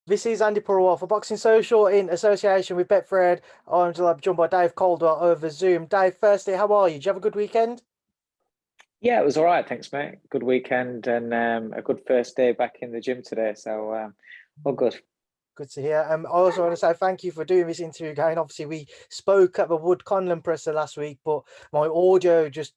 This is Andy Purewal for Boxing Social in association with Betfred. I'm joined by Dave Coldwell over Zoom. Dave, firstly, how are you? Did you have a good weekend? Yeah, it was all right. Thanks, mate. Good weekend and a good first day back in the gym today. So, all good. Good to hear. I also want to say thank you for doing this interview again. Obviously, we spoke at the Wood-Conlan presser last week, but my audio just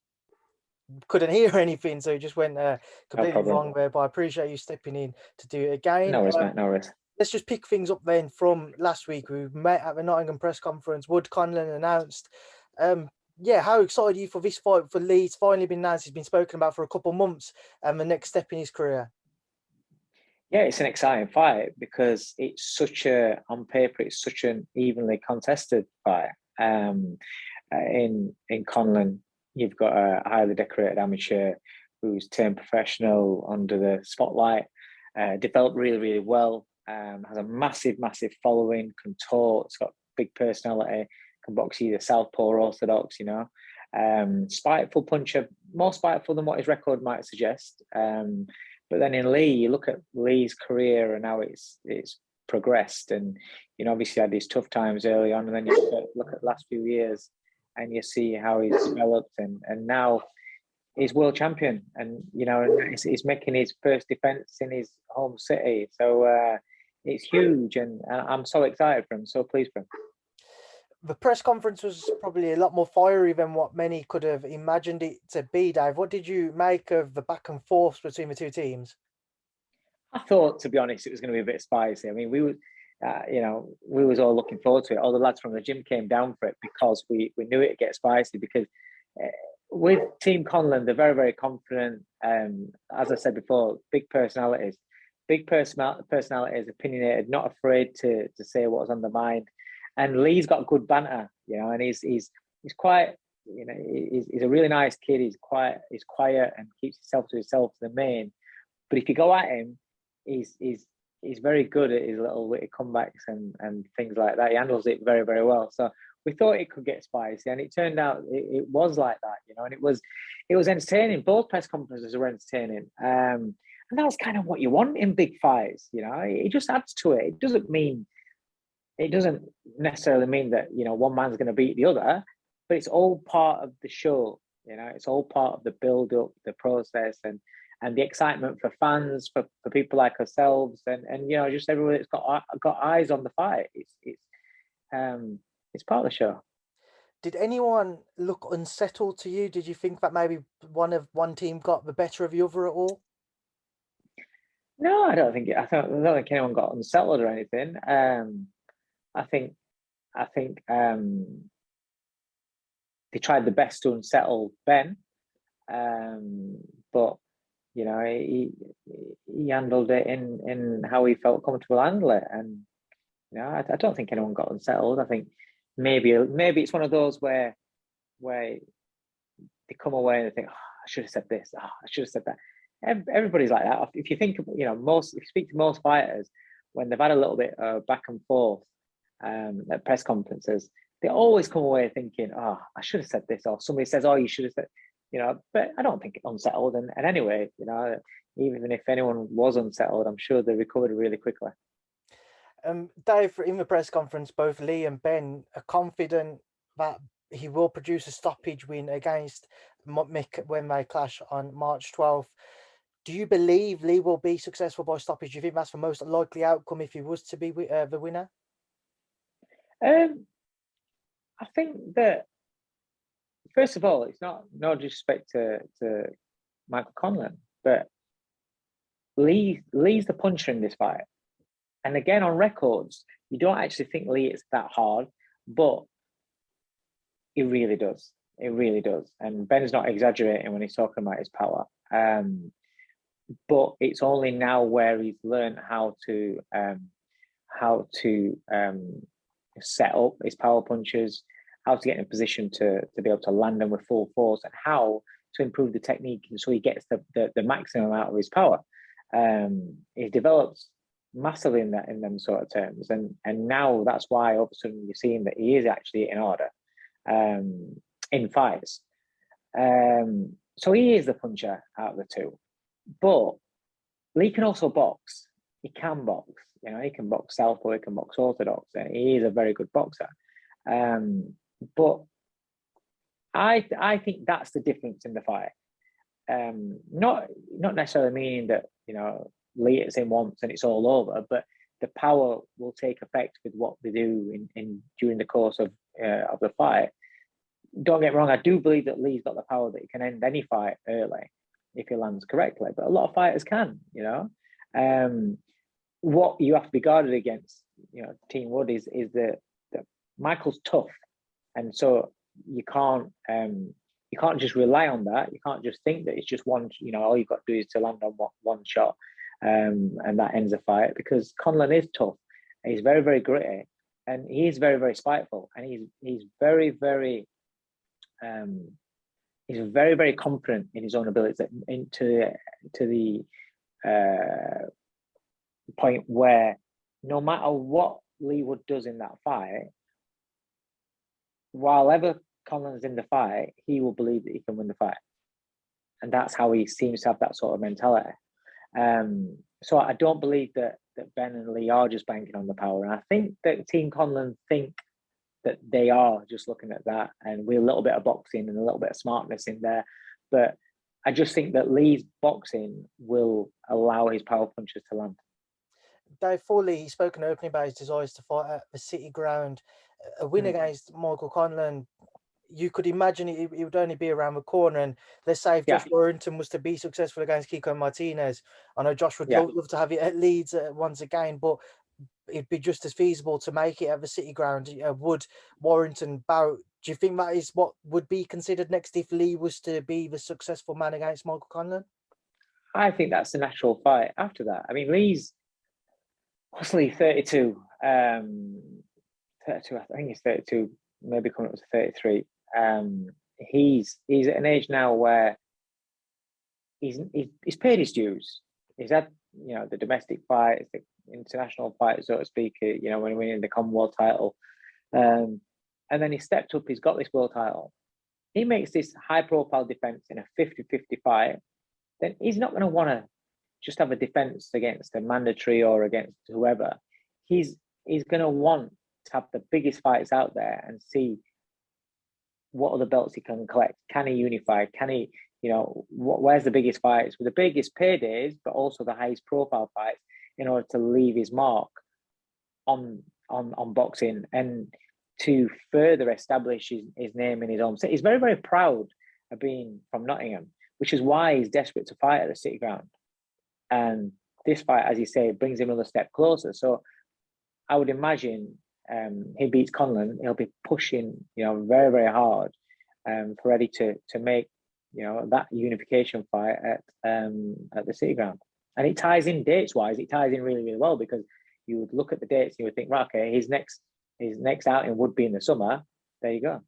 couldn't hear anything, so it just went No completely problem. wrong there. But I appreciate you stepping in to do it again. No worries, mate. No worries. Let's just pick things up then from last week. We met at the Nottingham press conference. Wood-Conlan announced. Yeah, how excited are you for this fight for Lee? It's finally been announced. He's been spoken about for a couple of months, and the next step in his career. Yeah, it's an exciting fight because on paper, it's such an evenly contested fight. In Conlan, you've got a highly decorated amateur who's turned professional under the spotlight, developed really, really well, has a massive following, can talk, it's got big personality, can box either southpaw or orthodox, spiteful puncher, more spiteful than what his record might suggest. But then in Lee, you look at Lee's career and how it's progressed, and obviously had these tough times early on, and then you look at the last few years, and you see how he's developed, and now he's world champion, and he's making his first defense in his home city. So it's huge, and I'm so excited for him, so pleased for him. The press conference was probably a lot more fiery than what many could have imagined it to be, Dave. What did you make of the back and forth between the two teams? I thought, to be honest, it was going to be a bit spicy. I mean, we was all looking forward to it. All the lads from the gym came down for it because we knew it'd get spicy. Because with Team Conlan, they're very, very confident. As I said before, big personalities, opinionated, not afraid to say what's on the mind. And Lee's got good banter, and he's quite, he's a really nice kid. He's quiet and keeps himself to himself, the main. But if you go at him, he's very good at his little witty comebacks and things like that. He handles it very, very well. So we thought it could get spicy, and it turned out it was like that, and it was entertaining. Both press conferences were entertaining. And that's kind of what you want in big fights, It just adds to it. It doesn't necessarily mean that one man's going to beat the other, but it's all part of the show. It's all part of the build up, the process, and the excitement for fans, for people like ourselves, and just everybody that's got eyes on the fight. It's part of the show. Did anyone look unsettled to you? Did you think that maybe one team got the better of the other at all? No, I don't think anyone got unsettled or anything. I think they tried the best to unsettle Ben, but he handled it in how he felt comfortable to handle it, and I don't think anyone got unsettled. I think maybe it's one of those where they come away and they think, oh, I should have said this, oh, I should have said that. Everybody's like that. If you think, if you speak to most fighters, when they've had a little bit back and forth at press conferences, they always come away thinking, oh, I should have said this, or somebody says, oh, you should have said, but I don't think it's unsettled. And anyway, even if anyone was unsettled, I'm sure they recovered really quickly. Dave, in the press conference, both Lee and Ben are confident that he will produce a stoppage win against Mick when they clash on March 12th. Do you believe Lee will be successful by stoppage? Do you think that's the most likely outcome if he was to be the winner? I think that, first of all, it's no disrespect to Michael Conlan, but Lee's the puncher in this fight. And again, on records, you don't actually think Lee is that hard, but he really does. It really does. And Ben's not exaggerating when he's talking about his power. But it's only now where he's learned how to set up his power punches, how to get in a position to be able to land them with full force, and how to improve the technique so he gets the maximum out of his power. He develops massively in them sort of terms, and now that's why all of a sudden you're seeing that he is actually in order in fights. So he is the puncher out of the two, but Lee can also box, he can box. You know, he can box southpaw, he can box orthodox, and he is a very good boxer. But I think that's the difference in the fight. Not necessarily meaning that, you know, Lee hits him once and it's all over, but the power will take effect with what they do in during the course of the fight. Don't get me wrong, I do believe that Lee's got the power that he can end any fight early if he lands correctly, but a lot of fighters can, you know. What you have to be guarded against, you know, Team Wood is that Michael's tough, and so you can't just rely on that. You can't just think that it's just one, you know, all you've got to do is to land on one shot, and that ends a fight, because Conlan is tough. He's very, very gritty, and he is very, very spiteful, and he's very, very confident in his own abilities, to the point where no matter what Lee Wood does in that fight, while ever Conlan's in the fight, he will believe that he can win the fight. And that's how he seems to have that sort of mentality. So I don't believe that Ben and Lee are just banking on the power. And I think that Team Conlan think that they are just looking at that, and with a little bit of boxing and a little bit of smartness in there. But I just think that Lee's boxing will allow his power punches to land. Dave Foley, he's spoken openly about his desires to fight at the City Ground. A win against Michael Conlan, you could imagine it would only be around the corner. And let's say if Josh Warrington was to be successful against Kiko Martinez, I know Josh would love to have it at Leeds once again, but it'd be just as feasible to make it at the City Ground. Wood, Warrington, Barrett. Do you think that is what would be considered next if Lee was to be the successful man against Michael Conlan? I think that's the natural fight after that. I mean, Lee's, what's Lee, 32? 32, I think he's 32, maybe coming up to 33. He's at an age now where he's paid his dues. He's had, you know, the domestic fights, the international fights, so to speak, you know, when winning the Commonwealth title. And then he stepped up, he's got this world title. He makes this high profile defense in a 50-50 fight, then he's not going to want to just have a defense against a mandatory or against whoever. He's going to want to have the biggest fights out there and see what other belts he can collect. Can he unify? Can he, you know, where's the biggest fights with the biggest paydays, but also the highest profile fights, in order to leave his mark on boxing and to further establish his name in his own city. He's very, very proud of being from Nottingham, which is why he's desperate to fight at the City Ground. And this fight, as you say, brings him another step closer. So I would imagine he beats Conlan, he'll be pushing, you know, very, very hard, for ready to make, you know, that unification fight at the City Ground. And it ties in dates wise, it ties in really, really well, because you would look at the dates and you would think, right, okay, his next outing would be in the summer. There you go.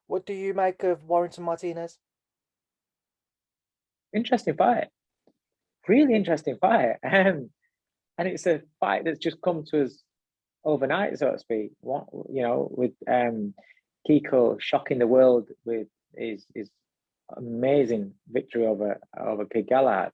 What do you make of Warrington Martinez? Interesting fight. Really interesting fight. And it's a fight that's just come to us overnight, so to speak. What, you know, with Kiko shocking the world with his amazing victory over Pig Galahad.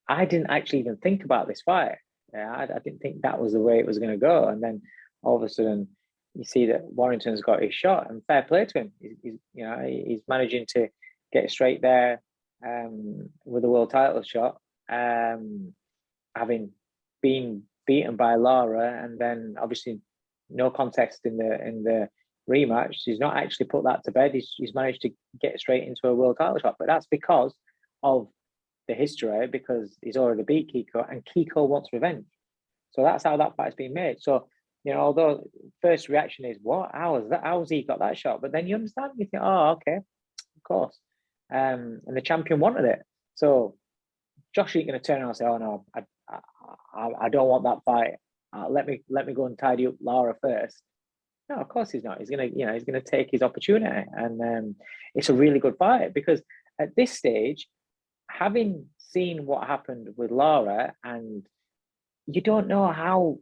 I didn't actually even think about this fight. I didn't think that was the way it was going to go. And then all of a sudden, you see that Warrington's got his shot, and fair play to him. He's managing to get straight there with a world title shot, having been beaten by Lara, and then obviously no contest in the rematch. He's not actually put that to bed. He's managed to get straight into a world title shot, but that's because of the history, because he's already beat Kiko, and Kiko wants revenge. So that's how that fight's been made. So, you know, although first reaction is, what? How has he got that shot? But then you understand, you think, oh, okay, of course. And the champion wanted it. So Josh ain't going to turn around and say, oh no, I don't want that fight. Let me go and tidy up Lara first. No, of course he's not. He's gonna take his opportunity, and it's a really good fight, because at this stage, having seen what happened with Lara, and you don't know how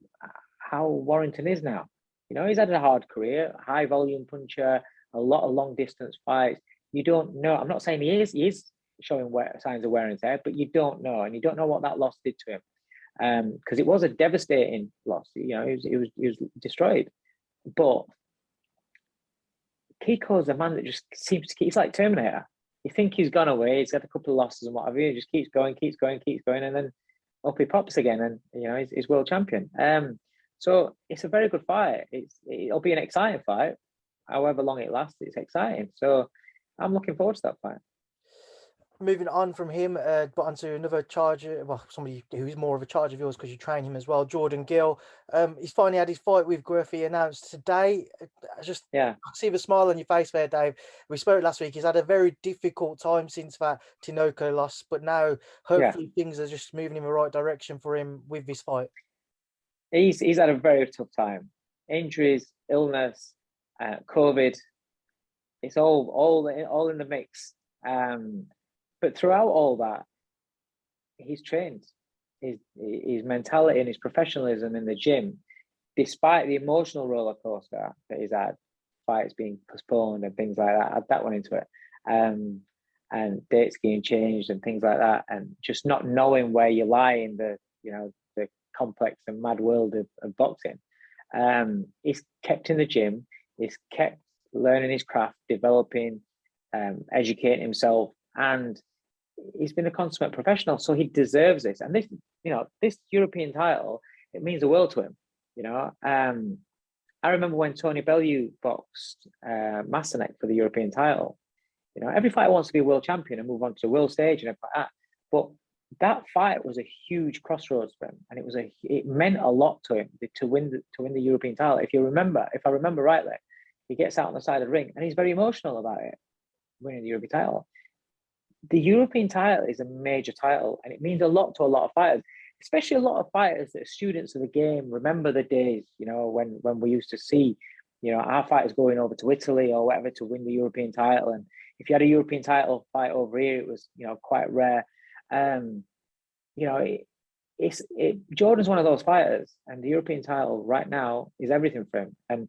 Warrington is now. You know, he's had a hard career, high volume puncher, a lot of long distance fights. You don't know. I'm not saying he is showing signs of wear and tear, but you don't know, and you don't know what that loss did to him, because it was a devastating loss. You know, he was destroyed. But Kiko's a man that just seems to he's like Terminator. You think he's gone away, he's got a couple of losses and whatever, he just keeps going, and then up he pops again, and you know, he's world champion. So it's a very good fight. It'll be an exciting fight. However long it lasts, it's exciting. So I'm looking forward to that fight. Moving on from him, but onto another charger, well, somebody who's more of a charge of yours because you train him as well, Jordan Gill. He's finally had his fight with Griffey announced today. I see the smile on your face there, Dave. We spoke last week. He's had a very difficult time since that Tinoco loss, but now hopefully things are just moving in the right direction for him with this fight. He's had a very tough time. Injuries, illness, COVID. It's all in the mix. But throughout all that, he's trained. His mentality and his professionalism in the gym, despite the emotional roller coaster that he's had, fights being postponed and things like that, add that one into it, and dates getting changed and things like that, and just not knowing where you lie in the the complex and mad world of boxing. He's kept in the gym. He's kept learning his craft, developing, educating himself, and he's been a consummate professional, so he deserves this. And this European title, it means the world to him. I remember when Tony Bellew boxed Masanek for the European title. Every fighter wants to be a world champion and move on to the world stage and everything like that. But that fight was a huge crossroads for him, and it meant a lot to him to win the European title. If I remember rightly, he gets out on the side of the ring and he's very emotional about it, winning the European title. The European title is a major title, and it means a lot to a lot of fighters, especially a lot of fighters that are students of the game. Remember the days, when we used to see, our fighters going over to Italy or whatever to win the European title. And if you had a European title fight over here, it was, quite rare. Jordan's one of those fighters, and the European title right now is everything for him. And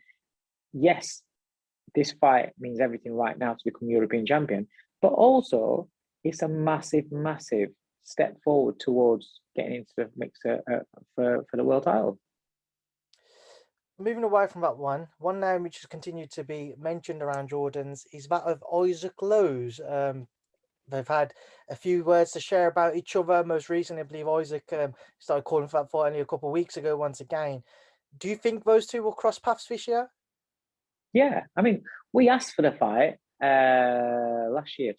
yes, this fight means everything right now to become European champion, but also it's a massive, massive step forward towards getting into the mix for the world title. Moving away from that one name which has continued to be mentioned around Jordan's is that of Isaac Lowe's. They've had a few words to share about each other. Most recently, I believe Isaac started calling for that fight only a couple of weeks ago once again. Do you think those two will cross paths this year? Yeah, I mean, we asked for the fight last year,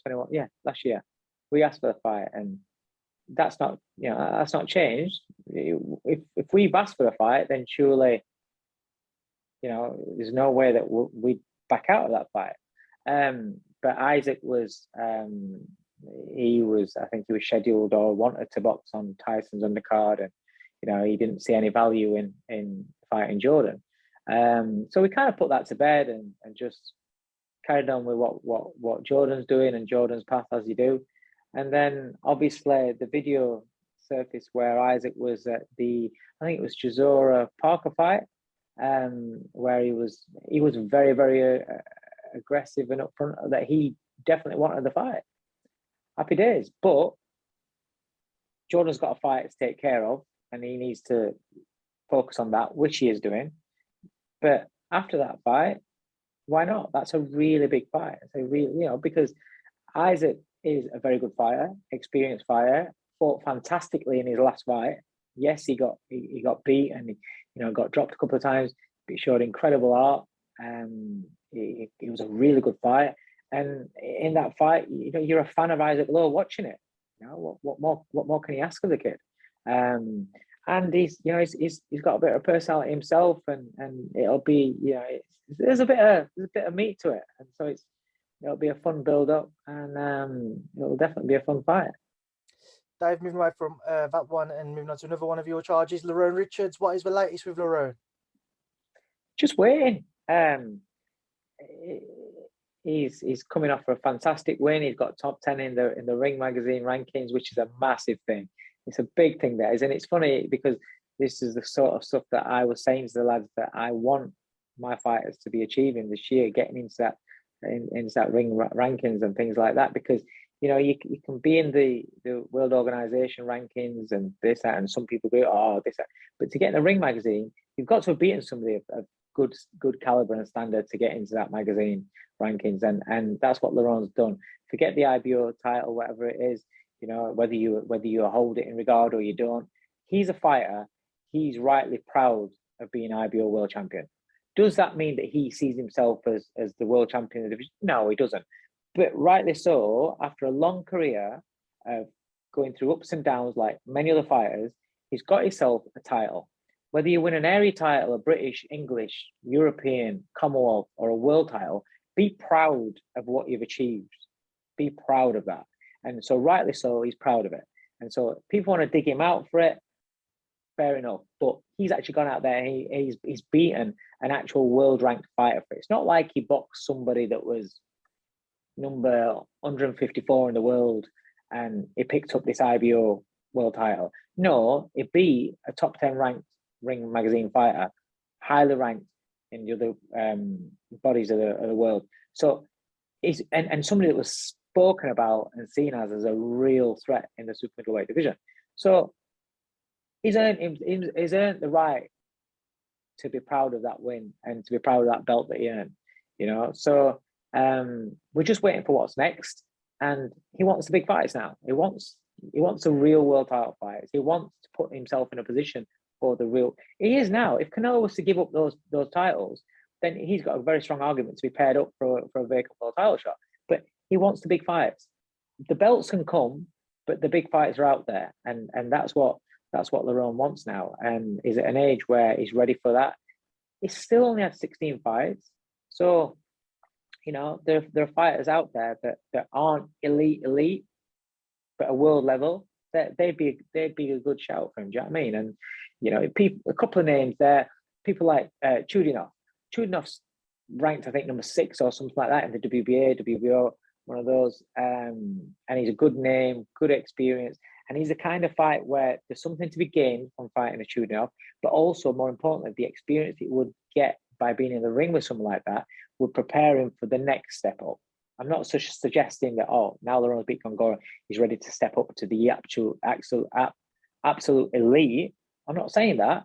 last year. We asked for the fight, and that's not changed. If we've asked for the fight, then surely, there's no way that we'd back out of that fight. But Isaac was, I think he was scheduled or wanted to box on Tyson's undercard, and he didn't see any value in fighting Jordan. So we kind of put that to bed and just carried on with what Jordan's doing and Jordan's path as you do. And then obviously the video surfaced where Isaac was at I think it was Chisora Parker fight, where he was very, very aggressive and upfront that he definitely wanted the fight. Happy days. But Jordan's got a fight to take care of, and he needs to focus on that, which he is doing. But after that fight, why not? That's a really big fight. It's a really, because Isaac is a very good fighter, experienced fighter, fought fantastically in his last fight. Yes, he got beat and got dropped a couple of times, but he showed incredible art. It was a really good fight, and in that fight, you're a fan of Isaac Lowe watching it. What more can he ask of the kid? And he's got a bit of personality himself, and it'll be there's a bit of meat to it, and so it'll be a fun build up, and it'll definitely be a fun fight. Dave, moving away from that one and moving on to another one of your charges, Lerone Richards. What is the latest with Lerone? Just waiting. He's coming off a fantastic win. He's got top 10 in the Ring Magazine rankings, which is a massive thing. It's a big thing there, and it's funny because this is the sort of stuff that I was saying to the lads that I want my fighters to be achieving this year, getting into that ring rankings and things like that, because you can be in the World Organization rankings and this, that, and some people go, oh, this, that. But to get in the Ring magazine, you've got to have beaten somebody of good caliber and standard to get into that magazine rankings. And that's what Laurent's done. Forget the IBO title, whatever it is, whether you hold it in regard or you don't. He's a fighter. He's rightly proud of being IBO world champion. Does that mean that he sees himself as the world champion of the division? No, he doesn't. But rightly so, after a long career of going through ups and downs like many other fighters, he's got himself a title. Whether you win an area title, a British, English, European, Commonwealth, or a world title, be proud of what you've achieved. Be proud of that. And so rightly so, he's proud of it. And so people want to dig him out for it, fair enough. But he's actually gone out there and he's beaten an actual world ranked fighter for it. It's not like he boxed somebody that was number 154 in the world and he picked up this IBO world title. No, it beat a top 10 ranked Ring magazine fighter, highly ranked in the other bodies of the world. So he's and somebody that was spoken about and seen as a real threat in the super middleweight division. So he's earned the right to be proud of that win and to be proud of that belt that he earned. So we're just waiting for what's next, and he wants the big fights now. He wants a real world title fights. He wants to put himself in a position for the real. He is now. If Canelo was to give up those titles, then he's got a very strong argument to be paired up for a vacant world title shot. But he wants the big fights. The belts can come, but the big fights are out there, and that's what Laurent wants now. And is at an age where he's ready for that. He's still only had 16 fights, so there are fighters out there that aren't elite, but a world level. They'd be a good shout for him. Do you know what I mean? And a couple of names there. People like Chudinov. Chudinov's ranked, I think, number 6 or something like that in the WBA, WBO, one of those. And he's a good name, good experience. And he's the kind of fight where there's something to be gained from fighting a Chudinov, but also, more importantly, the experience he would get by being in the ring with someone like that would prepare him for the next step up. I'm not suggesting that, now Laurent's beat Gongora, he's ready to step up to the absolute elite. I'm not saying that,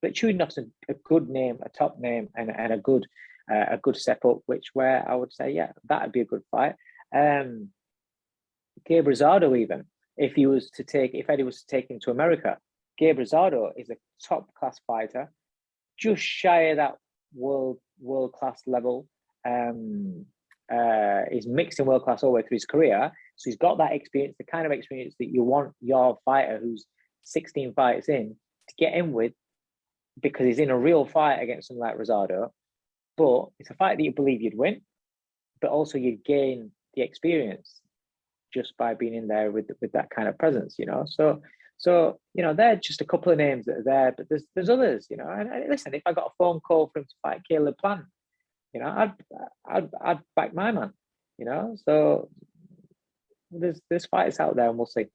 but Chudinov's a good name, a top name, and a good step up, where I would say, yeah, that'd be a good fight. Gabe Rosado, even if Eddie was to take him to America, Gabe Rosado is a top class fighter, just shy of that world class level. He's mixing world class all the way through his career, so he's got that experience, the kind of experience that you want your fighter who's 16 fights in to get in with, because he's in a real fight against someone like Rosado. But it's a fight that you believe you'd win, but also you'd gain the experience just by being in there with that kind of presence, So they're just a couple of names that are there, but there's others, And listen, if I got a phone call for him to fight Caleb Plant, I'd back my man, So there's fights out there, and we'll see.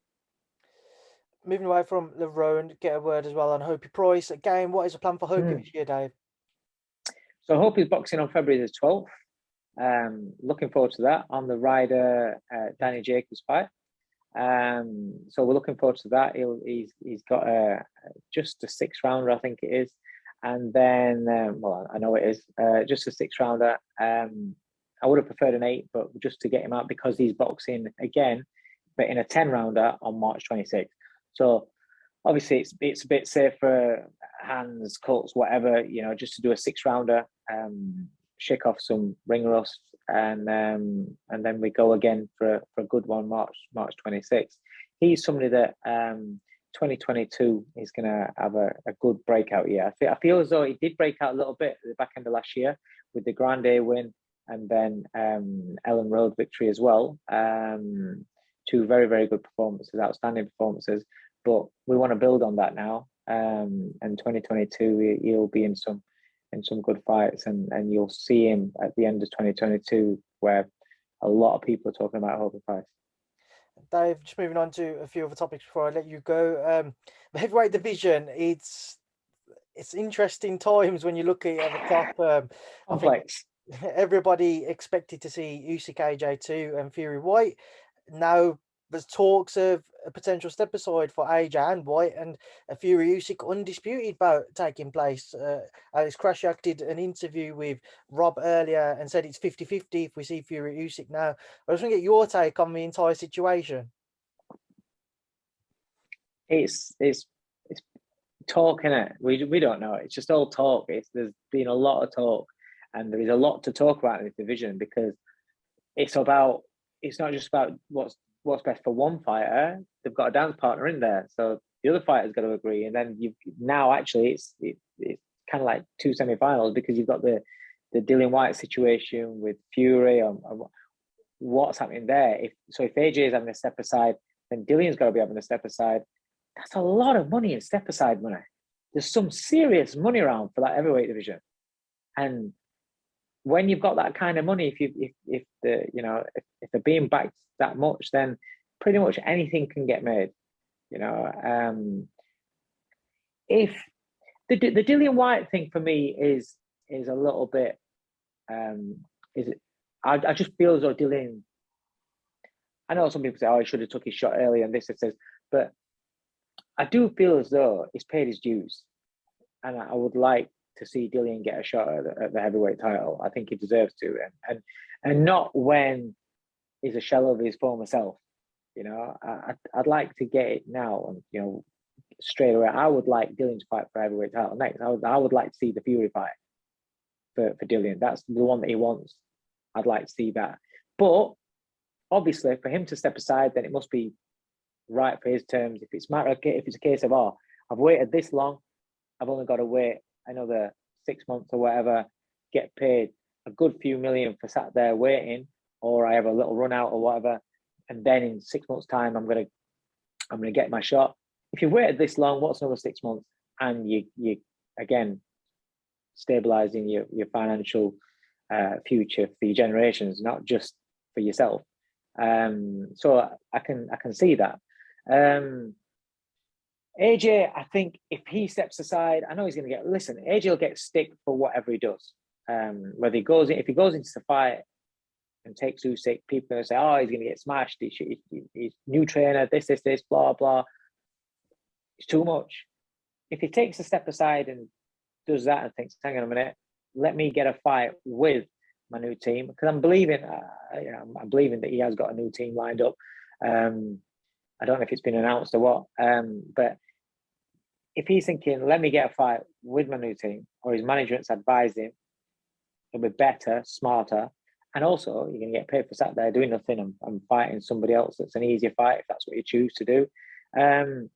Moving away from Laurent, get a word as well on Hopi Price. Again, what is the plan for Hopi this year, Dave? So Hopi's boxing on February the 12th. Looking forward to that on the Ryder Danny Jacobs fight. So we're looking forward to that. He's got just a 6-rounder, I think it is, and then I know it is just a 6-rounder. I would have preferred an 8, but just to get him out, because he's boxing again, but in a 10-rounder on March 26th. So obviously it's a bit safer, hands, cuts, whatever, just to do a 6-rounder, shake off some ring rust, and then we go again for a good one, March 26th. He's somebody that 2022 is going to have a good breakout year. I feel as though he did break out a little bit at the back end of last year with the Grande win, and then Ellen Road victory as well. 2 very, very good performances, outstanding performances. But we want to build on that now. And 2022, he'll be in some good fights, and you'll see him at the end of 2022, where a lot of people are talking about Hopi Price. Dave, just moving on to a few other topics before I let you go. The heavyweight division, it's interesting times when you look at the top. Complex. Everybody expected to see Usyk AJ2 and Fury White. now there's talks of a potential step aside for AJ and White, and a Fury-Usyk undisputed bout taking place. Alex Krashak did an interview with Rob earlier and said it's 50-50 if we see Fury-Usyk now. I just want to get your take on the entire situation. It's talk, innit? We don't know. It's just all talk. There's been a lot of talk, and there is a lot to talk about in this division, because it's not just about what's best for one fighter. They've got a dance partner in there, so the other fighter's got to agree. And then it's kind of like two semi-finals, because you've got the Dillian White situation with Fury and what's happening there. If AJ is having a step aside, then Dillian's got to be having a step aside. That's a lot of money in step aside money. There's some serious money around for that heavyweight division, and when you've got that kind of money, if they're being backed that much, then pretty much anything can get made. If the Dillian White thing for me is a little bit, I just feel as though Dillian. I know some people say, "Oh, he should have took his shot earlier," and this, but I do feel as though he's paid his dues, and I would like to see Dillian get a shot at the heavyweight title. I think he deserves to, and not when he's a shell of his former self. I'd like to get it now, and straight away. I would like Dillian to fight for heavyweight title next. I would like to see the Fury fight for Dillian. That's the one that he wants. I'd like to see that, but obviously for him to step aside, then it must be right for his terms. If it's a case of, I've waited this long, I've only got to wait another 6 months or whatever, get paid a good few million for sat there waiting, or I have a little run out or whatever, and then in 6 months' time I'm gonna get my shot. If you've waited this long, what's another 6 months? And you again stabilizing your financial future for your generations, not just for yourself. So I can see that. AJ, I think if he steps aside, I know he's going to AJ will get stick for whatever he does. If he goes into the fight and takes Usyk, people are going to say, "Oh, he's going to get smashed. He's new trainer, this, blah, blah." It's too much. If he takes a step aside and does that and thinks, "Hang on a minute, let me get a fight with my new team," because I'm believing that he has got a new team lined up. I don't know if it's been announced or what, but if he's thinking, "Let me get a fight with my new team," or his management's advised him, it'll be better, smarter, and also you're going to get paid for sat there doing nothing and fighting somebody else that's an easier fight if that's what you choose to do. And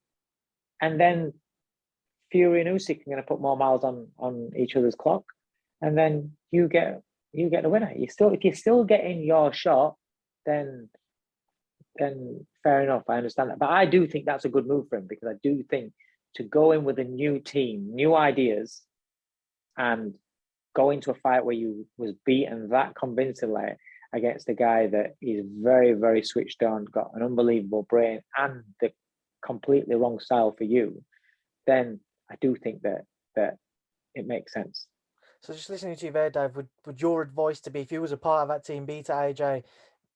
then Fury and Usyk are going to put more miles on each other's clock, and then you get the winner. If you're still getting your shot, then fair enough. I understand that, but I do think that's a good move for him, because I do think to go in with a new team, new ideas, and go into a fight where you was beaten that convincingly against a guy that is very, very switched on, got an unbelievable brain and the completely wrong style for you, then I do think that it makes sense. So just listening to you there, Dave, would your advice to be, if you was a part of that team, beat AJ,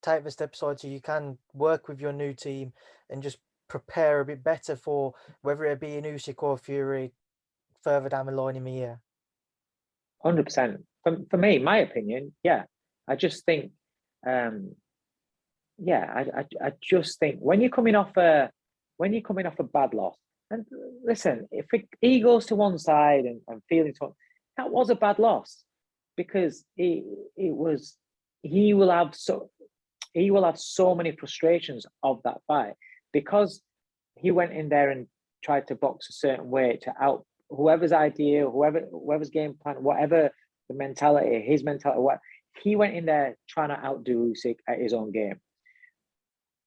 take the step aside so you can work with your new team and just prepare a bit better for whether it be an Usyk or Fury further down the line in the year? 100%. For me, my opinion, yeah. I just think, I just think when you're coming off a bad loss, and listen, if he goes to one side and feeling that was a bad loss, because he will have so many frustrations of that fight, because he went in there and tried to box a certain way to out whoever's idea, whoever's game plan, whatever the mentality, his mentality, what he went in there trying to outdo Usyk at his own game.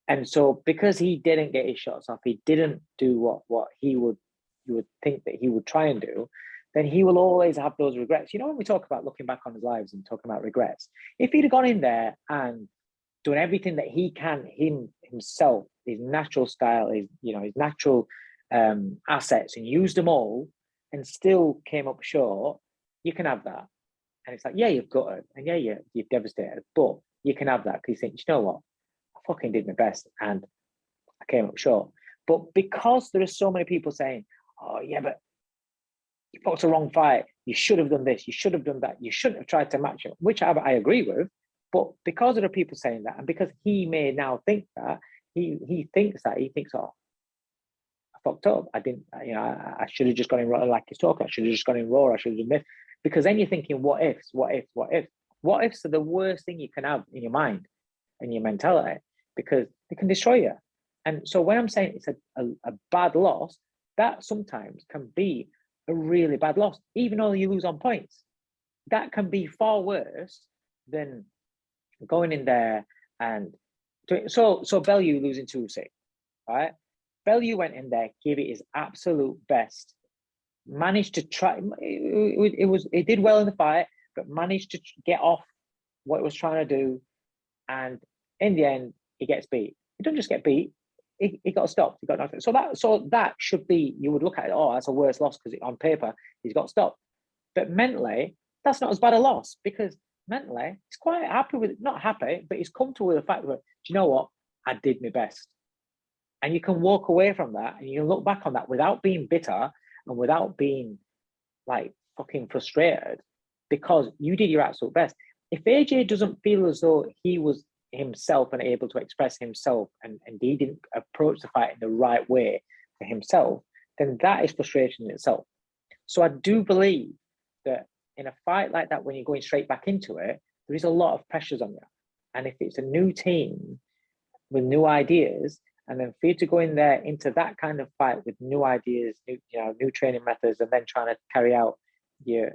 And so because he didn't get his shots off, he didn't do what you would think that he would try and do, then he will always have those regrets. When we talk about looking back on his lives and talking about regrets, if he'd have gone in there and done everything that he can himself, his natural style, his natural assets, and used them all and still came up short, you can have that. And it's like, yeah, you've got it, and yeah, you're devastated, but you can have that because you think, you know what? I fucking did my best and I came up short. But because there are so many people saying, oh yeah, but you fought a wrong fight, you should have done this, you should have done that, you shouldn't have tried to match him, which I agree with. But because there are people saying that, and because he may now think that, he thinks, oh, I fucked up. I didn't, I should have just gone in raw, like he's talking. I should have just gone in raw. I should have done this. Because then you're thinking, what ifs, what ifs, what ifs. What ifs are the worst thing you can have in your mind and your mentality, because they can destroy you. And so when I'm saying it's a bad loss, that sometimes can be a really bad loss, even though you lose on points. That can be far worse than going in there and so Bellew losing to Usyk, right? Bellew went in there, gave it his absolute best, managed to try. It did well in the fight, but managed to get off what it was trying to do, and in the end, he gets beat. He doesn't just get beat; he got stopped. He got knocked out. So that should be, you would look at it. Oh, that's a worse loss because on paper he's got stopped, but mentally, that's not as bad a loss, because mentally he's quite happy with it. Not happy, but he's comfortable with the fact that, do you know what? I did my best. And you can walk away from that and you can look back on that without being bitter and without being like fucking frustrated, because you did your absolute best. If AJ doesn't feel as though he was himself and able to express himself and he didn't approach the fight in the right way for himself, then that is frustration in itself. So I do believe that in a fight like that, when you're going straight back into it, there is a lot of pressures on you. And if it's a new team with new ideas, and then for you to go in there into that kind of fight with new ideas, new training methods, and then trying to carry out your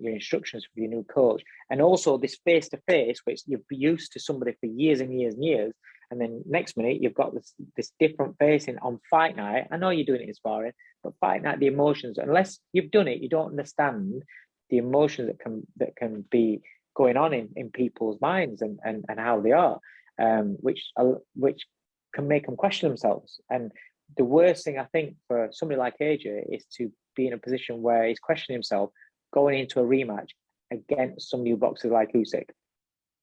instructions for your new coach, and also this face to face, which you've been used to somebody for years and years and years, and then next minute you've got this different facing on fight night. I know you're doing it in sparring, but fight night, the emotions, unless you've done it, you don't understand the emotions that can be going on in people's minds and how they are, which can make them question themselves. And the worst thing I think for somebody like AJ is to be in a position where he's questioning himself going into a rematch against some new boxers like Usyk,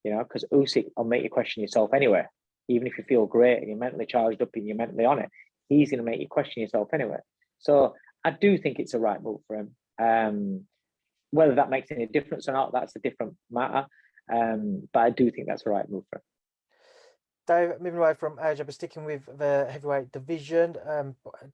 because Usyk will make you question yourself anyway. Even if you feel great and you're mentally charged up and you're mentally on it, he's going to make you question yourself anyway. So I do think it's a right move for him. Whether that makes any difference or not, that's a different matter. But I do think that's the right move for him. Dave, moving away from Asia, but sticking with the heavyweight division,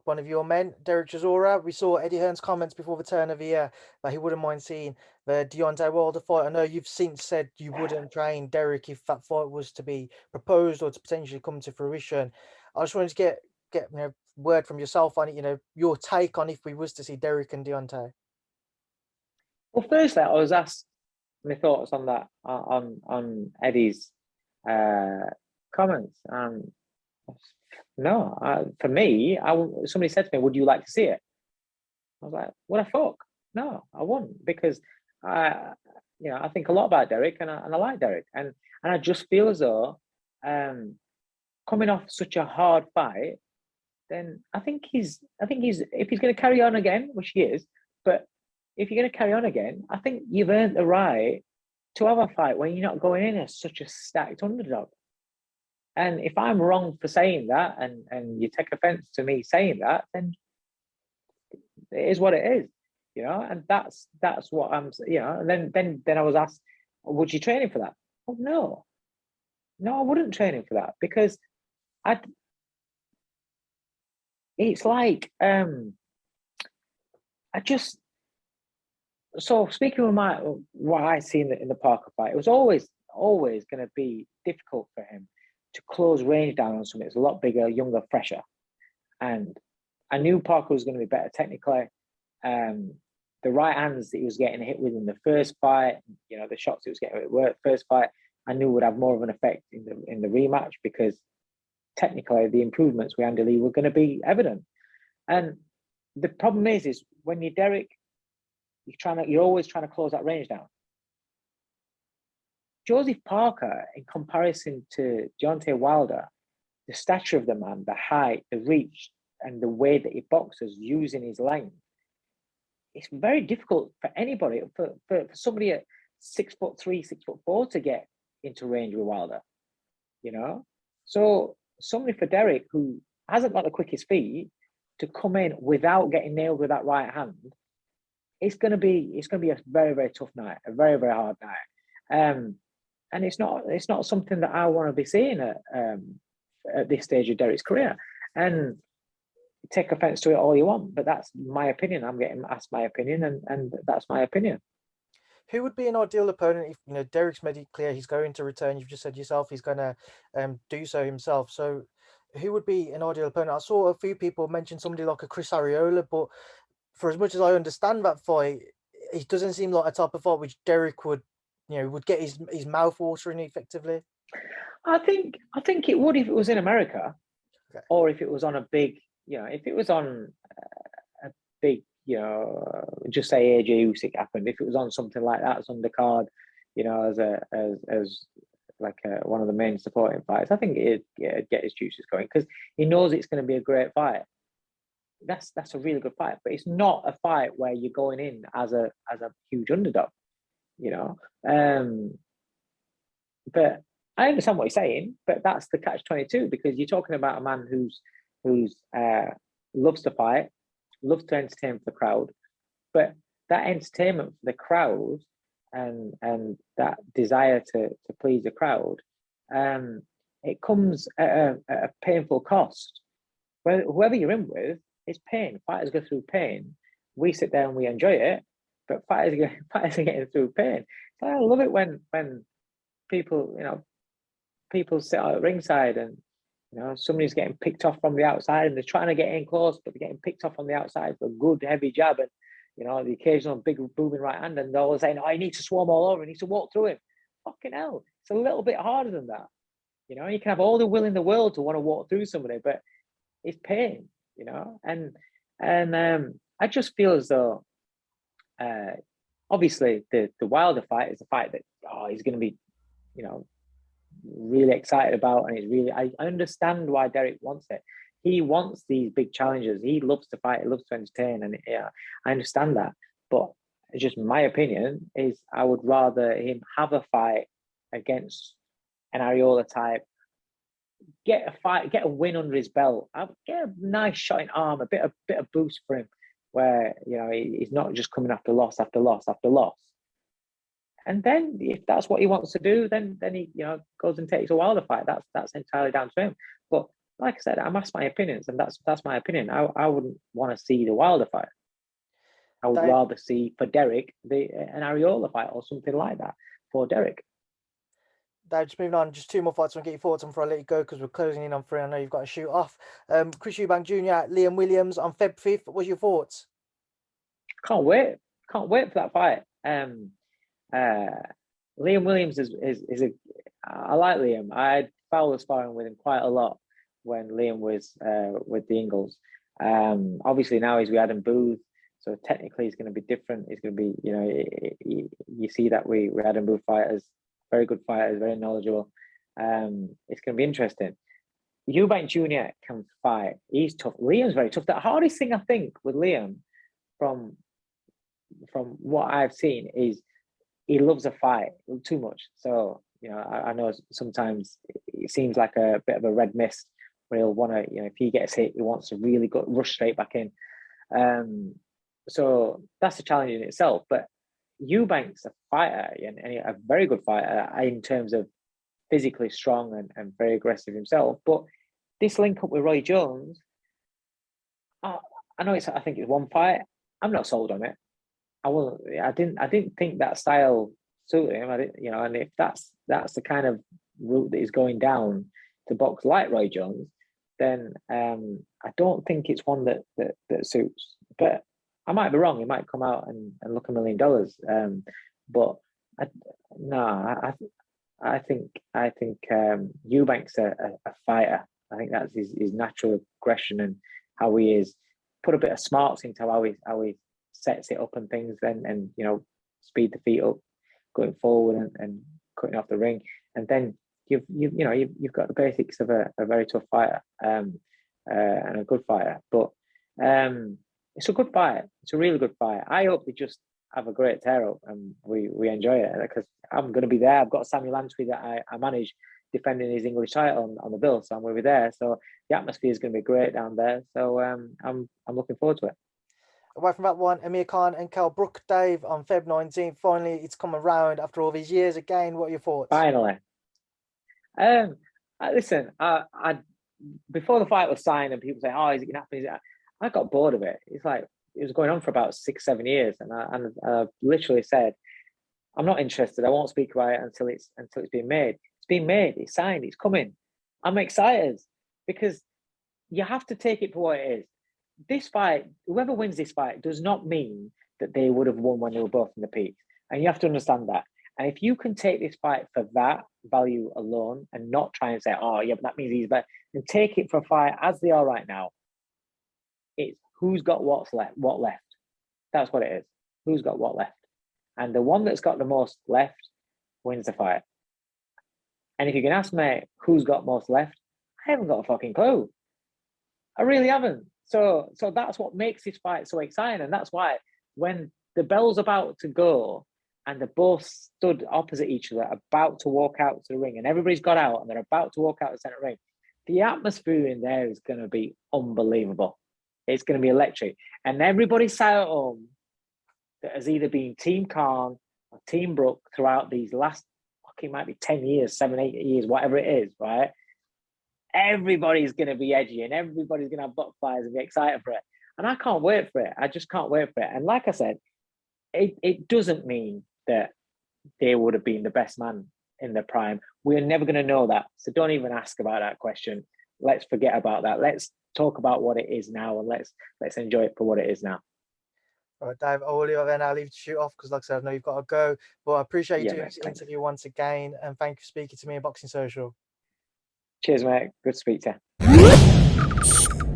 one of your men, Derek Chisora, we saw Eddie Hearn's comments before the turn of the year that he wouldn't mind seeing the Deontay Wilder fight. I know you've since said you wouldn't train Derek if that fight was to be proposed or to potentially come to fruition. I just wanted to get word from yourself on it, your take on if we was to see Derek and Deontay. Well, firstly, I was asked my thoughts on that, on Eddie's comments. No, for me, somebody said to me, would you like to see it? I was like, what the fuck? No, I wouldn't, because I think a lot about Derek and I like Derek, and I just feel as though coming off such a hard fight, then I think he's if he's going to carry on again, which he is, but if you're going to carry on again, I think you've earned the right to have a fight when you're not going in as such a stacked underdog. And if I'm wrong for saying that, and you take offense to me saying that, then it is what it is, and that's what I'm, and then I was asked, would you train him for that? Well, no, I wouldn't train him for that, because it's like, so speaking of what I see in the Parker fight, it was always going to be difficult for him to close range down on something that's a lot bigger, younger, fresher. And I knew Parker was going to be better technically. The right hands that he was getting hit with in the first fight, the shots he was getting with the first fight, I knew would have more of an effect in the rematch, because technically the improvements with Andi Lee were going to be evident. And the problem is when you're Derek, you're always trying to close that range down. Joseph Parker, in comparison to Deontay Wilder, the stature of the man, the height, the reach, and the way that he boxes using his length, it's very difficult for anybody, for somebody at 6'3", 6'4" to get into range with Wilder, So somebody for Derek who hasn't got the quickest feet to come in without getting nailed with that right hand, it's going to be a very, very tough night, a very, very hard night. And it's not something that I want to be seeing at this stage of Derek's career. And take offense to it all you want, but that's my opinion. I'm getting asked my opinion, and that's my opinion. Who would be an ideal opponent if Derek's made it clear he's going to return? You've just said yourself he's going to do so himself. So who would be an ideal opponent? I saw a few people mention somebody like a Chris Arreola, but for as much as I understand that fight, it doesn't seem like a type of fight which Derek would get his mouth watering effectively. I think it would if it was in America, okay, or if it was on a big, if it was on a big, just say AJ Usyk happened. If it was on something like that, as undercard, as like one of the main supporting fights, I think it'd get his juices going because he knows it's going to be a great fight. That's a really good fight, but it's not a fight where you're going in as a huge underdog, But I understand what you're saying, but that's the catch-22 because you're talking about a man who's loves to fight, loves to entertain for the crowd, but that entertainment for the crowd and that desire to please the crowd, it comes at a painful cost. Whoever you're in with, it's pain. Fighters go through pain. We sit there and we enjoy it, but fighters are getting through pain. So I love it when people sit out at ringside and somebody's getting picked off from the outside and they're trying to get in close, but they're getting picked off on the outside for a good heavy jab and the occasional big booming right hand, and they're all saying, "Oh, you need to swarm all over, you need to walk through him." Fucking hell, it's a little bit harder than that. You can have all the will in the world to want to walk through somebody, but it's pain, and I just feel as though obviously the Wilder fight is a fight that he's going to be really excited about, and he's really I understand why Derek wants it. He wants these big challenges. He loves to fight, he loves to entertain, and I understand that. But it's just my opinion is I would rather him have a fight against an Arreola type, get a win under his belt, get a nice shot in arm, a bit of boost for him, where he's not just coming after loss after loss after loss. And then if that's what he wants to do, then he goes and takes a Wilder fight. That's entirely down to him. But like I said, I'm asked my opinions, and that's my opinion. I wouldn't want to see the Wilder fight. I would rather see for Derek an Arreola fight or something like that for Derek. Dave, just moving on, just two more fights. I'll get your thoughts on before I let you go because we're closing in on 3. I know you've got to shoot off. Chris Eubank Jr., Liam Williams on Feb 5th. What's your thoughts? Can't wait for that fight. Liam Williams is I like Liam. I had foul sparring with him quite a lot when Liam was with the Ingles. Obviously now he's with Adam Booth, so technically he's going to be different. He's going to be, you see that we Adam Booth fighters, very good fighters, very knowledgeable. It's going to be interesting. Eubank Jr. can fight. He's tough. Liam's very tough. The hardest thing I think with Liam, from what I've seen, is he loves a fight too much. So, I know sometimes it seems like a bit of a red mist where he'll want to, if he gets hit, he wants to really go rush straight back in. So that's a challenge in itself. But Eubank's a fighter and a very good fighter in terms of physically strong and very aggressive himself. But this link up with Roy Jones, I think it's one fight. I'm not sold on it. I didn't think that style suited him. And if that's the kind of route that he's going down to box like Roy Jones, then I don't think it's one that suits. But I might be wrong. He might come out and look $1 million. But I think Eubank's a fighter. I think that's his natural aggression and how he is. Put a bit of smarts into how he sets it up and things, and speed the feet up, going forward and cutting off the ring, and then you've got the basics of a very tough fighter and a good fighter. But it's a good fight. It's a really good fight. I hope they just have a great tear up and we enjoy it, because I'm going to be there. I've got Sammy Lansbury that I manage. defending his English title on the bill, so I'm going to be there. So the atmosphere is going to be great down there. So I'm looking forward to it. Away from that one, Amir Khan and Kell Brook, Dave, on Feb 19th. Finally, it's come around after all these years again. What are your thoughts? Finally. Listen, I before the fight was signed and people say, "Oh, is it gonna happen?" I got bored of it. It's like it was going on for about 6-7 years, and I literally said, "I'm not interested. I won't speak about it until it's been made. It's been made. It's signed. It's coming. I'm excited because you have to take it for what it is. This fight, whoever wins this fight, does not mean that they would have won when they were both in the peaks, and you have to understand that. And if you can take this fight for that value alone and not try and say, oh, yeah, but that means he's better, and take it for a fight as they are right now, it's who's got what left. That's what it is. Who's got what left. And the one that's got the most left wins the fight. And if you can ask me who's got most left, I haven't got a fucking clue. I really haven't. So that's what makes this fight so exciting. And that's why when the bell's about to go, and they're both stood opposite each other, about to walk out to the ring, and everybody's got out and they're about to walk out the centre ring, the atmosphere in there is going to be unbelievable. It's going to be electric. And everybody sat at home that has either been Team Khan or Team Brook throughout these last, it might be 10 years, 7, 8 years, whatever it is, right? Everybody's going to be edgy and everybody's going to have butterflies and be excited for it. And I can't wait for it. I just can't wait for it. And like I said, it doesn't mean that they would have been the best man in their prime. We're never going to know that. So don't even ask about that question. Let's forget about that. Let's talk about what it is now, and let's enjoy it for what it is now. All right, Dave, I'll leave you to shoot off because, like I said, I know you've got to go. But I appreciate you doing this interview once again, and thank you for speaking to me in Boxing Social. Cheers, mate. Good to speak to you.